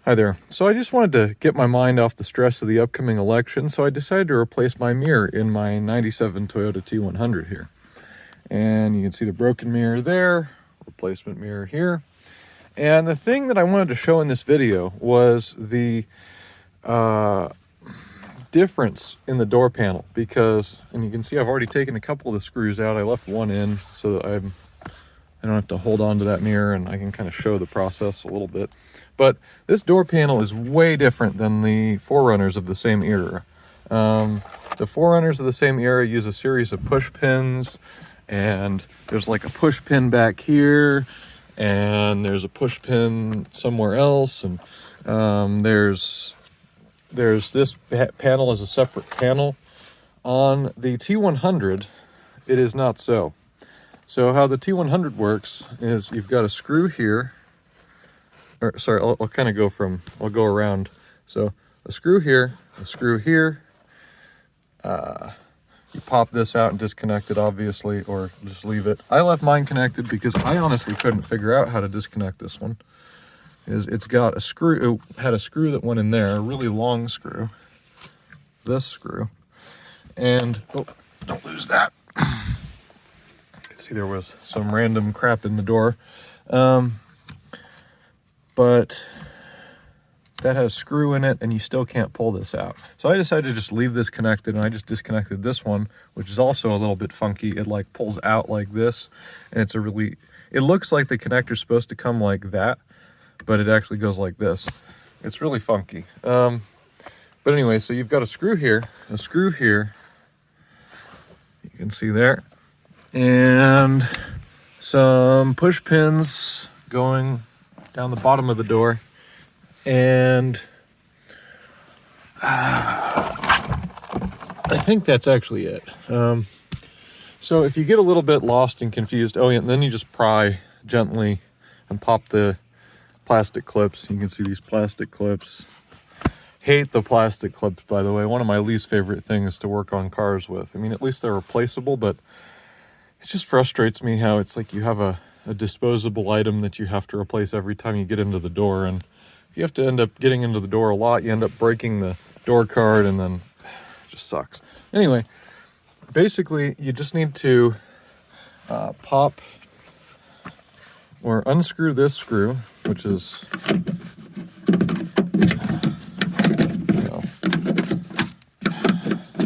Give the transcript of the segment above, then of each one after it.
Hi there. So I just wanted to get my mind off the stress of the upcoming election, so I decided to replace my mirror in my 97 Toyota T100 here. And you can see the broken mirror there, replacement mirror here. And the thing that I wanted to show in this video was the difference in the door panel, because, and you can see I've already taken a couple of the screws out. I left one in so that I don't have to hold on to that mirror, and I can kind of show the process a little bit. But this door panel is way different than the Forerunners of the same era. The Forerunners of the same era use a series of push pins, and there's like a push pin back here, and there's a push pin somewhere else, and there's this panel as a separate panel. On the T100, it is not so. So how the T100 works is you've got a screw here, or sorry, I'll kind of go from, I'll go around. So a screw here, a screw here. You pop this out and disconnect it, obviously, or just leave it. I left mine connected because I honestly couldn't figure out how to disconnect this one. It's got a screw, it had a screw that went in there, a really long screw. This screw. And, oh, don't lose that. See, there was some random crap in the door. But that has a screw in it, and you still can't pull this out. So I decided to just leave this connected, and I just disconnected this one, which is also a little bit funky. It like pulls out like this, and it's a really, it looks like the connector's supposed to come like that, but it actually goes like this. It's really funky. But anyway, so you've got a screw here, you can see there, and some push pins going down the bottom of the door, and I think that's actually it. So if you get a little bit lost and confused, oh yeah, and then you just pry gently and pop the plastic clips. You can see these plastic clips. Hate the plastic clips, by the way. One of my least favorite things to work on cars with. I mean, at least they're replaceable, but it just frustrates me how it's like you have a disposable item that you have to replace every time you get into the door, and if you have to end up getting into the door a lot, you end up breaking the door card, and then it just sucks. Anyway, basically you just need to pop or unscrew this screw, which is,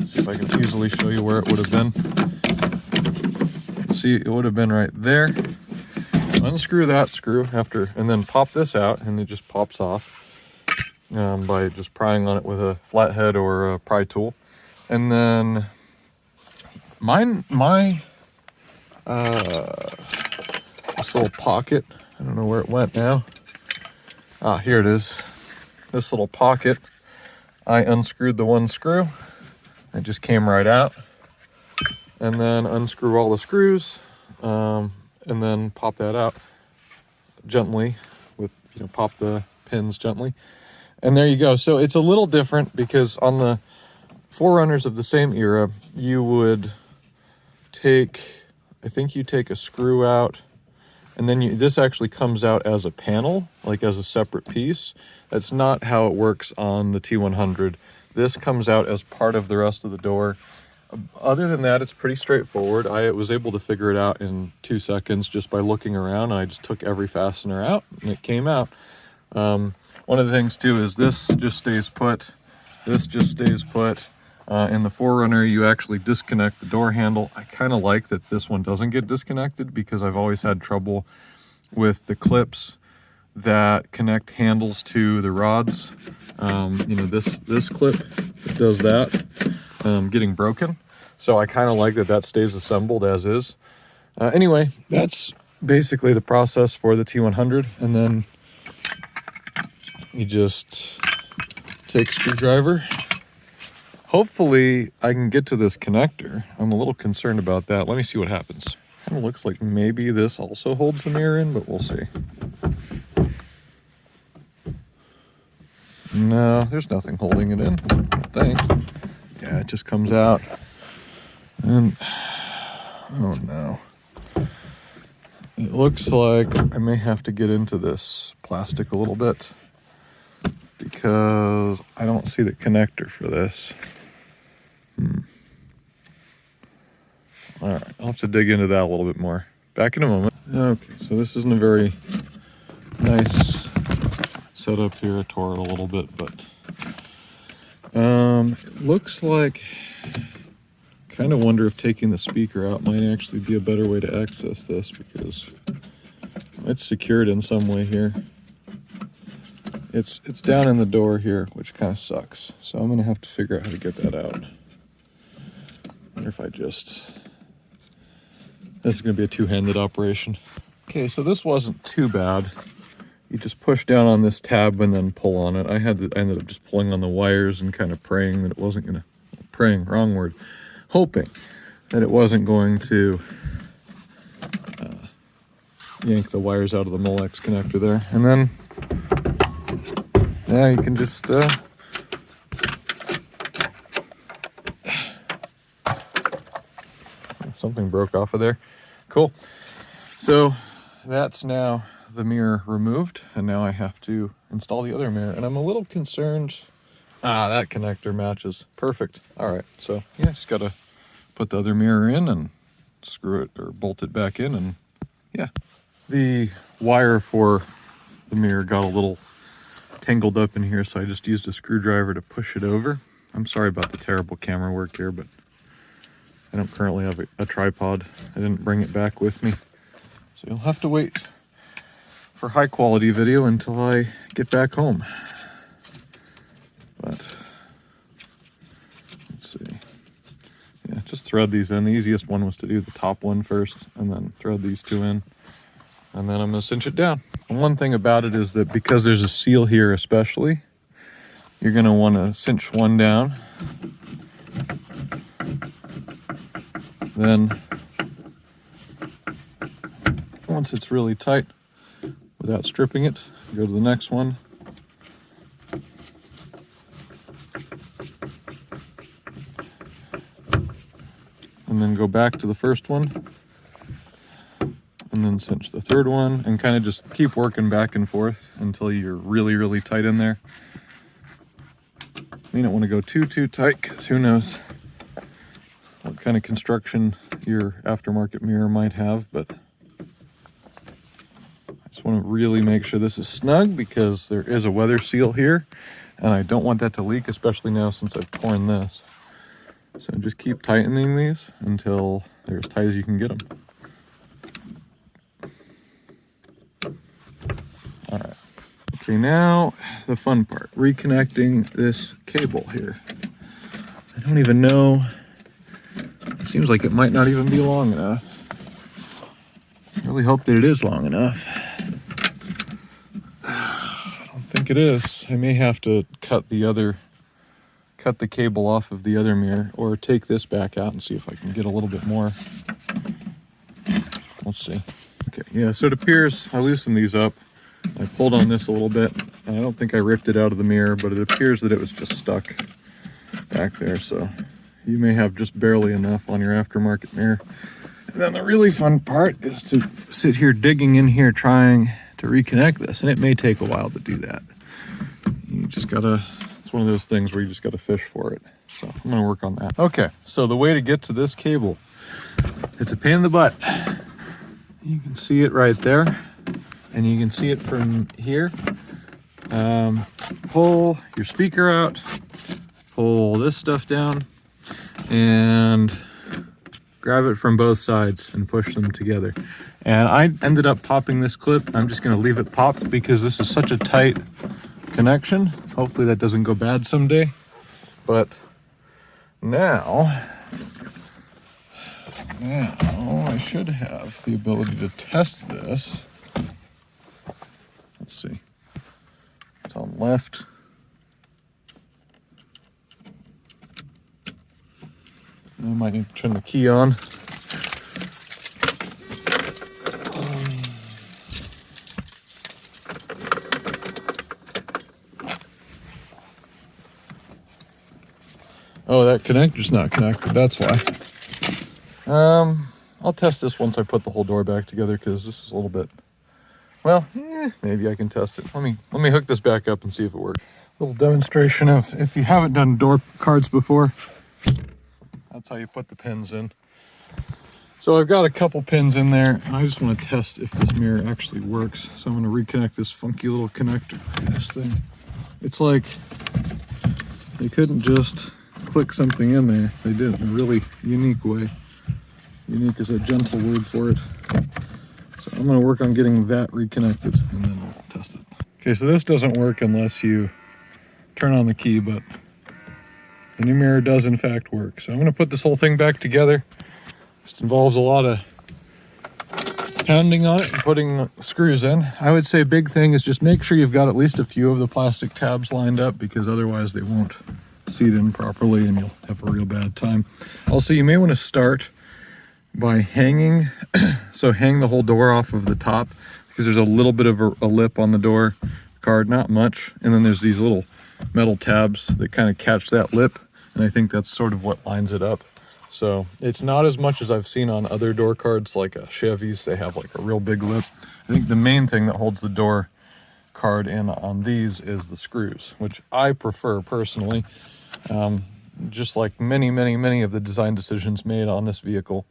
see if I can easily show you where it would have been. See, it would have been right there. Unscrew that screw after, and then pop this out, and it just pops off by just prying on it with a flathead or a pry tool. And then this little pocket, I don't know where it went now. Ah, here it is. This little pocket, I unscrewed the one screw. It just came right out. And then unscrew all the screws, and then pop that out gently with, pop the pins gently. And there you go. So it's a little different because on the Forerunners of the same era, you would take, I think you take a screw out, and then this actually comes out as a panel, like as a separate piece. That's not how it works on the T100. This comes out as part of the rest of the door. Other than that, it's pretty straightforward. I was able to figure it out in 2 seconds just by looking around. I just took every fastener out, and it came out. One of the things, too, is this just stays put. This just stays put. In the Forerunner, you actually disconnect the door handle. I kind of like that this one doesn't get disconnected because I've always had trouble with the clips that connect handles to the rods. This clip does that. Getting broken, so I kind of like that stays assembled as is. Anyway, that's basically the process for the T100, and then you just take a screwdriver. Hopefully I can get to this connector. I'm a little concerned about that. Let me see what happens. Kind of looks like maybe this also holds the mirror in, but we'll see. No, there's nothing holding it in, I think. Yeah, it just comes out, and oh no. It looks like I may have to get into this plastic a little bit. because I don't see the connector for this. All right, I'll have to dig into that a little bit more. Back in a moment. Okay, so this isn't a very nice setup here. I tore it a little bit, but it looks like, kind of wonder if taking the speaker out might actually be a better way to access this, because it's secured in some way here. It's down in the door here, which kind of sucks. So I'm gonna have to figure out how to get that out. Wonder if I just, this is gonna be a two-handed operation. Okay, so this wasn't too bad. You just push down on this tab and then pull on it. I ended up just pulling on the wires and kind of praying that it wasn't gonna, wrong word, hoping that it wasn't going to yank the wires out of the Molex connector there. And then, yeah, you can just something broke off of there. Cool. So that's now the mirror removed, and now I have to install the other mirror, and I'm a little concerned. That connector matches perfect. All right, so yeah, just gotta put the other mirror in and screw it or bolt it back in, and yeah. The wire for the mirror got a little tangled up in here, so I just used a screwdriver to push it over. I'm sorry about the terrible camera work here, but I don't currently have a tripod. I didn't bring it back with me. So you'll have to wait for high quality video until I get back home. But let's see. Yeah, just thread these in. The easiest one was to do the top one first and then thread these two in. And then I'm gonna cinch it down. And one thing about it is that because there's a seal here especially, you're gonna wanna cinch one down. Then, once it's really tight, without stripping it, go to the next one. And then go back to the first one. And then cinch the third one, and kind of just keep working back and forth until you're really, really tight in there. You don't want to go too tight, because who knows what kind of construction your aftermarket mirror might have, but I just want to really make sure this is snug, because there is a weather seal here, and I don't want that to leak, especially now since I've torn this. So just keep tightening these until they're as tight as you can get them. All right. Okay, now the fun part, reconnecting this cable here. I don't even know, it seems like it might not even be long enough. I really hope that it is long enough. I don't think it is. I may have to cut the cable off of the other mirror, or take this back out and see if I can get a little bit more. We'll see. Okay, yeah, so it appears I loosened these up. I pulled on this a little bit, and I don't think I ripped it out of the mirror, but it appears that it was just stuck back there, so you may have just barely enough on your aftermarket mirror. And then the really fun part is to sit here digging in here trying to reconnect this, and it may take a while to do that. You just gotta, it's one of those things where you just gotta fish for it. So I'm gonna work on that. Okay, so the way to get to this cable, it's a pain in the butt. You can see it right there. And you can see it from here. Pull your speaker out, pull this stuff down, and grab it from both sides and push them together. And I ended up popping this clip. I'm just gonna leave it popped because this is such a tight connection. Hopefully that doesn't go bad someday. But now I should have the ability to test this. Let's see. It's on left. I might need to turn the key on. Oh, that connector's not connected. That's why. I'll test this once I put the whole door back together, because this is a little bit, well, maybe I can test it. Let me hook this back up and see if it works. Little demonstration of if you haven't done door cards before, that's how you put the pins in. So I've got a couple pins in there, and I just want to test if this mirror actually works. So I'm going to reconnect this funky little connector. This thing, it's like they couldn't just click something in there. They did it in a really unique way. Unique is a gentle word for it. So I'm going to work on getting that reconnected, and then I'll test it. Okay, so this doesn't work unless you turn on the key, but the new mirror does in fact work. So I'm going to put this whole thing back together. This involves a lot of pounding on it and putting screws in. I would say big thing is just make sure you've got at least a few of the plastic tabs lined up, because otherwise they won't seat in properly and you'll have a real bad time. Also, you may want to start by hanging, so hang the whole door off of the top, because there's a little bit of a lip on the door card, not much, and then there's these little metal tabs that kind of catch that lip, and I think that's sort of what lines it up. So it's not as much as I've seen on other door cards like a Chevy's. They have like a real big lip. I think the main thing that holds the door card in on these is the screws, which I prefer personally. Just like many of the design decisions made on this vehicle,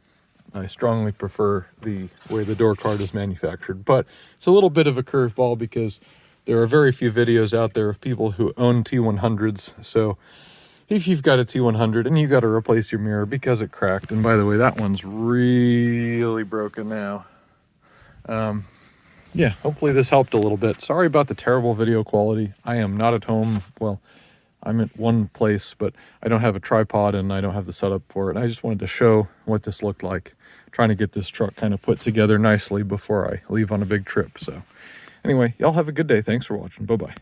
I strongly prefer the way the door card is manufactured. But it's a little bit of a curveball because there are very few videos out there of people who own T100s. So if you've got a T100 and you got to replace your mirror because it cracked, and by the way, that one's really broken now. Yeah, hopefully this helped a little bit. Sorry about the terrible video quality. I am not at home. Well, I'm at one place, but I don't have a tripod and I don't have the setup for it. I just wanted to show what this looked like, trying to get this truck kind of put together nicely before I leave on a big trip. So anyway, y'all have a good day. Thanks for watching. Bye-bye.